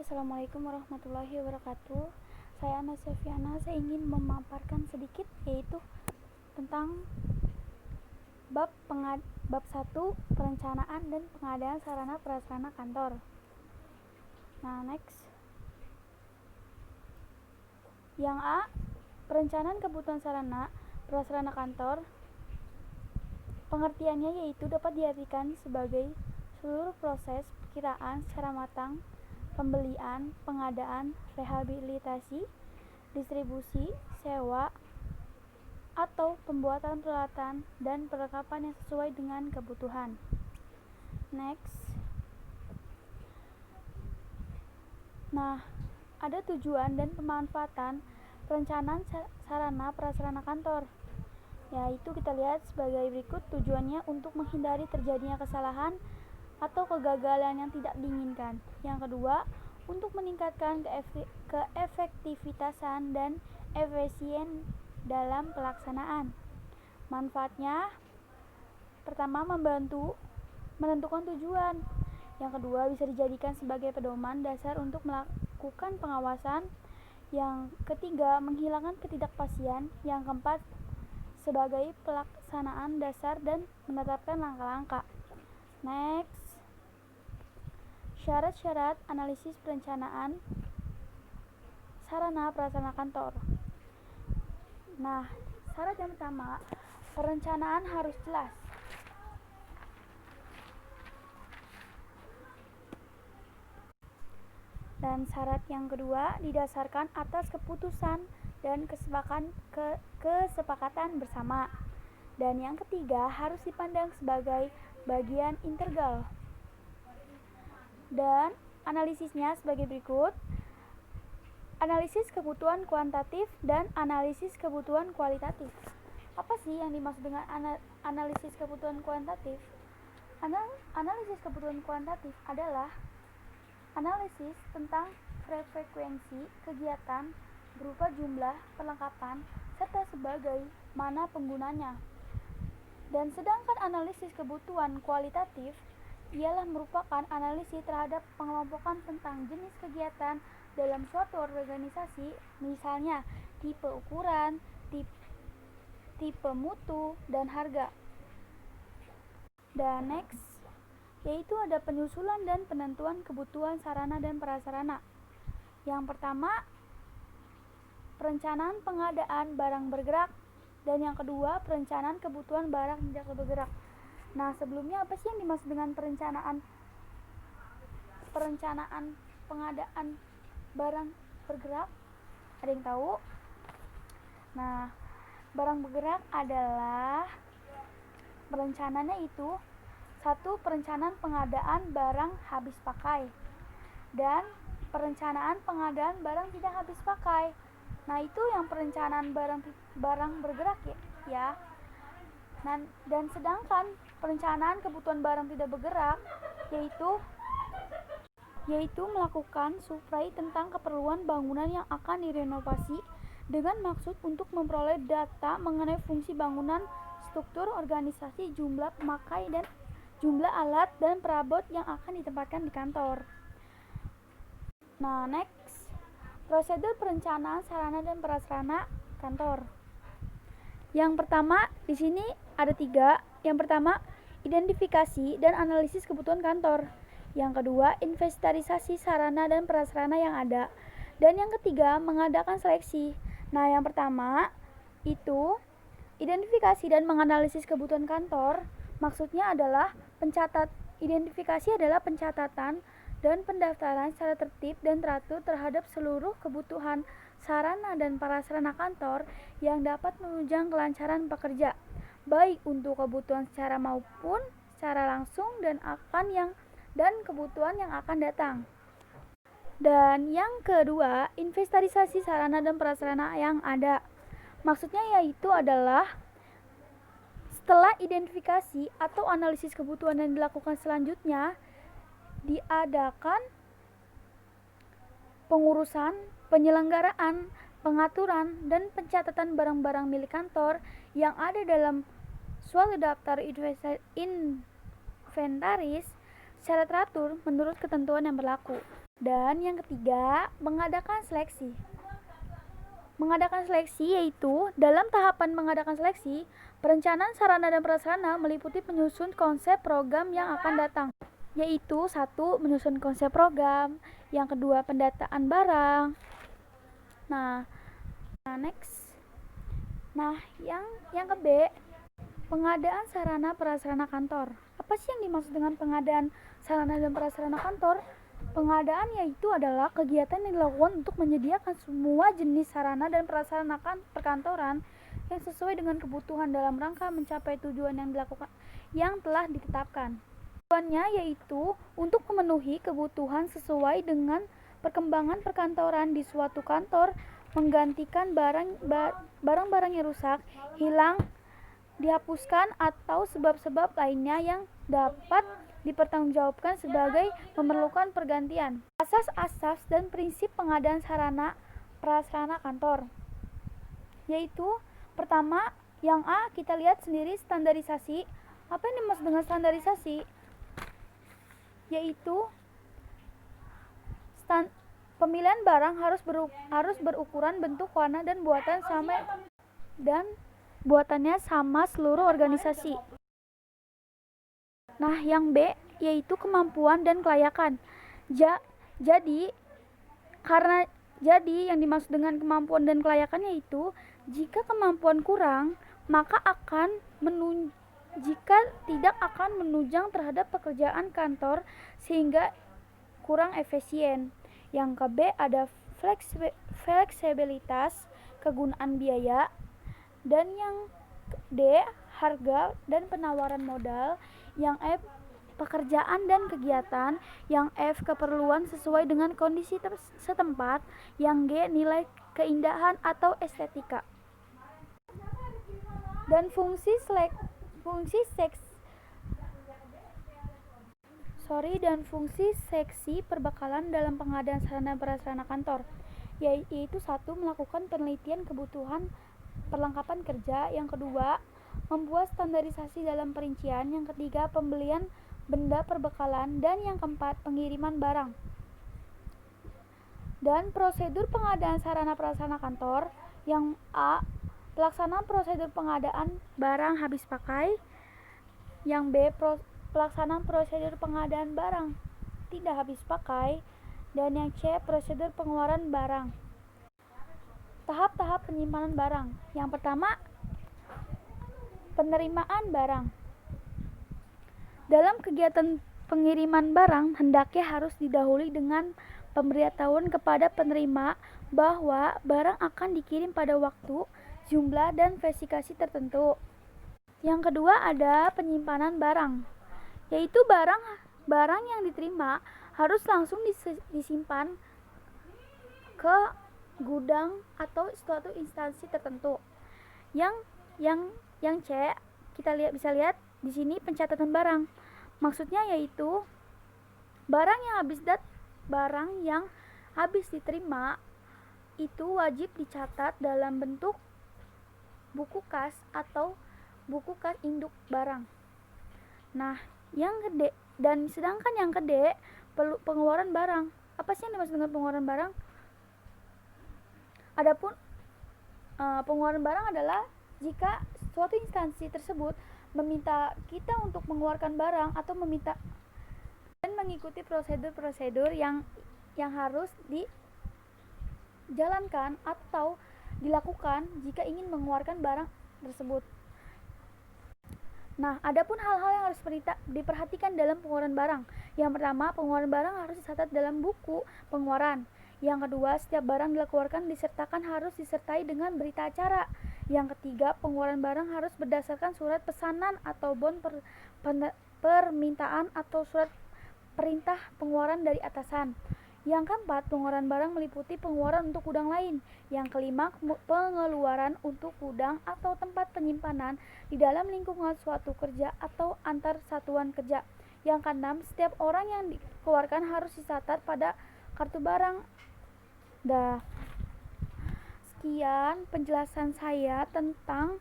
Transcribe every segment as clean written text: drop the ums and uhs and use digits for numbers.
Assalamualaikum warahmatullahi wabarakatuh. Saya Ana Sefiana. Saya ingin memaparkan sedikit yaitu tentang bab 1 perencanaan dan pengadaan sarana prasarana kantor. Nah, next. Yang A, perencanaan kebutuhan sarana prasarana kantor. Pengertiannya yaitu dapat diartikan sebagai seluruh proses perkiraan secara matang pembelian, pengadaan, rehabilitasi, distribusi, sewa, atau pembuatan peralatan dan perlengkapan yang sesuai dengan kebutuhan. Next. Nah, ada tujuan dan pemanfaatan perencanaan sarana prasarana kantor. Yaitu kita lihat sebagai berikut. Tujuannya untuk menghindari terjadinya kesalahan atau kegagalan yang tidak diinginkan. Yang kedua, untuk meningkatkan keefektivitasan dan efisien dalam pelaksanaan. Manfaatnya, pertama, membantu menentukan tujuan. Yang kedua, bisa dijadikan sebagai pedoman dasar untuk melakukan pengawasan. Yang ketiga, menghilangkan ketidakpastian. Yang keempat, sebagai pelaksanaan dasar dan menetapkan langkah-langkah. Next. Syarat-syarat analisis perencanaan sarana prasarana kantor. Nah, syarat yang pertama, perencanaan harus jelas. Dan syarat yang kedua, didasarkan atas keputusan dan kesepakatan bersama. Dan yang ketiga, harus dipandang sebagai bagian integral. Dan analisisnya sebagai berikut. Analisis kebutuhan kuantitatif dan analisis kebutuhan kualitatif. Apa sih yang dimaksud dengan analisis kebutuhan kuantitatif? Analisis kebutuhan kuantitatif adalah analisis tentang frekuensi kegiatan berupa jumlah, perlengkapan, serta sebagai mana penggunanya. Dan sedangkan analisis kebutuhan kualitatif ialah merupakan analisis terhadap pengelompokan tentang jenis kegiatan dalam suatu organisasi, misalnya tipe ukuran, tipe mutu, dan harga. Dan next, yaitu ada penyusulan dan penentuan kebutuhan sarana dan prasarana. Yang pertama, perencanaan pengadaan barang bergerak, dan yang kedua, perencanaan kebutuhan barang tidak bergerak. Nah, sebelumnya apa sih yang dimaksud dengan perencanaan pengadaan barang bergerak? Ada yang tahu? Nah, barang bergerak adalah perencanaannya itu satu, perencanaan pengadaan barang habis pakai, dan perencanaan pengadaan barang tidak habis pakai. Nah, itu yang perencanaan barang bergerak ya. Dan sedangkan perencanaan kebutuhan barang tidak bergerak yaitu melakukan survei tentang keperluan bangunan yang akan direnovasi dengan maksud untuk memperoleh data mengenai fungsi bangunan, struktur organisasi, jumlah pemakai, dan jumlah alat dan perabot yang akan ditempatkan di kantor. Nah, next, prosedur perencanaan sarana dan prasarana kantor. Yang pertama, di sini ada 3. Yang pertama, identifikasi dan analisis kebutuhan kantor. Yang kedua, inventarisasi sarana dan prasarana yang ada. Dan yang ketiga, mengadakan seleksi. Nah, yang pertama itu identifikasi dan menganalisis kebutuhan kantor. Maksudnya adalah identifikasi adalah pencatatan dan pendaftaran secara tertib dan teratur terhadap seluruh kebutuhan sarana dan prasarana kantor yang dapat menunjang kelancaran pekerja, baik untuk kebutuhan secara maupun secara langsung dan kebutuhan yang akan datang. Dan yang kedua, inventarisasi sarana dan prasarana yang ada. Maksudnya yaitu adalah setelah identifikasi atau analisis kebutuhan yang dilakukan selanjutnya, diadakan pengurusan, penyelenggaraan, pengaturan, dan pencatatan barang-barang milik kantor yang ada dalam suatu daftar inventaris secara teratur menurut ketentuan yang berlaku. Dan yang ketiga, mengadakan seleksi. Mengadakan seleksi yaitu dalam tahapan mengadakan seleksi, perencanaan sarana dan prasarana meliputi penyusun konsep program yang akan datang, yaitu satu, menyusun konsep program, yang kedua pendataan barang. Nah, next. Nah, yang ke B, pengadaan sarana prasarana kantor. Apa sih yang dimaksud dengan pengadaan sarana dan prasarana kantor? Pengadaan yaitu adalah kegiatan yang dilakukan untuk menyediakan semua jenis sarana dan prasarana perkantoran yang sesuai dengan kebutuhan dalam rangka mencapai tujuan yang telah ditetapkan. Tujuannya yaitu untuk memenuhi kebutuhan sesuai dengan perkembangan perkantoran di suatu kantor, menggantikan barang-barang yang rusak, hilang, dihapuskan, atau sebab-sebab lainnya yang dapat dipertanggungjawabkan sebagai memerlukan pergantian. Asas-asas dan prinsip pengadaan sarana prasarana kantor, yaitu pertama, yang A kita lihat sendiri, standarisasi. Apa yang dimaksud dengan standarisasi? Yaitu pemilihan barang harus berukuran, bentuk, warna, dan buatannya sama seluruh organisasi. Nah, yang B yaitu kemampuan dan kelayakan. Jadi yang dimaksud dengan kemampuan dan kelayakan yaitu jika kemampuan kurang, maka jika tidak akan menunjang terhadap pekerjaan kantor sehingga kurang efisien. Yang ke B ada fleksibilitas, kegunaan biaya, dan yang D harga dan penawaran modal. Yang F pekerjaan dan kegiatan. Yang F keperluan sesuai dengan kondisi setempat. Yang G nilai keindahan atau estetika. Dan fungsi seksi perbekalan dalam pengadaan sarana prasarana kantor, yaitu satu, melakukan penelitian kebutuhan perlengkapan kerja, yang kedua, membuat standarisasi dalam perincian, yang ketiga, pembelian benda perbekalan, dan yang keempat, pengiriman barang. Dan prosedur pengadaan sarana prasarana kantor. Yang A, pelaksanaan prosedur pengadaan barang habis pakai. Yang B, pelaksanaan prosedur pengadaan barang tidak habis pakai. Dan yang C, prosedur pengeluaran barang. Tahap-tahap penyimpanan barang. Yang pertama, penerimaan barang. Dalam kegiatan pengiriman barang, hendaknya harus didahului dengan pemberitahuan kepada penerima bahwa barang akan dikirim pada waktu, jumlah, dan spesifikasi tertentu. Yang kedua ada penyimpanan barang, yaitu barang yang diterima harus langsung disimpan ke gudang atau suatu instansi tertentu. Yang C kita bisa lihat di sini pencatatan barang. Maksudnya yaitu barang yang habis diterima itu wajib dicatat dalam bentuk buku kas atau buku kas induk barang. Nah, sedangkan yang ke D, pengeluaran barang. Apa sih yang dimaksud dengan pengeluaran barang? Adapun pengeluaran barang adalah jika suatu instansi tersebut meminta kita untuk mengeluarkan barang atau meminta dan mengikuti prosedur-prosedur yang harus dijalankan atau dilakukan jika ingin mengeluarkan barang tersebut. Nah, adapun hal-hal yang harus diperhatikan dalam pengeluaran barang. Yang pertama, pengeluaran barang harus dicatat dalam buku pengeluaran. Yang kedua, setiap barang dikeluarkan harus disertai dengan berita acara. Yang ketiga, pengeluaran barang harus berdasarkan surat pesanan atau bon permintaan atau surat perintah pengeluaran dari atasan. Yang keempat, pengeluaran barang meliputi pengeluaran untuk gudang lain. Yang kelima, pengeluaran untuk gudang atau tempat penyimpanan di dalam lingkungan suatu kerja atau antar satuan kerja. Yang keenam, setiap orang yang dikeluarkan harus dicatat pada kartu barang. Sekian penjelasan saya tentang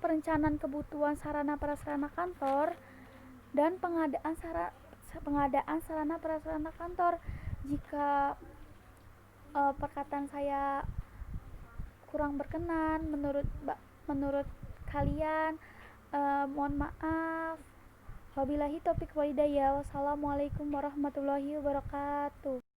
perencanaan kebutuhan sarana prasarana kantor dan pengadaan pengadaan sarana prasarana kantor. Jika perkataan saya kurang berkenan menurut kalian, mohon maaf. Wabillahi taufiq walhidayah. Wassalamualaikum warahmatullahi wabarakatuh.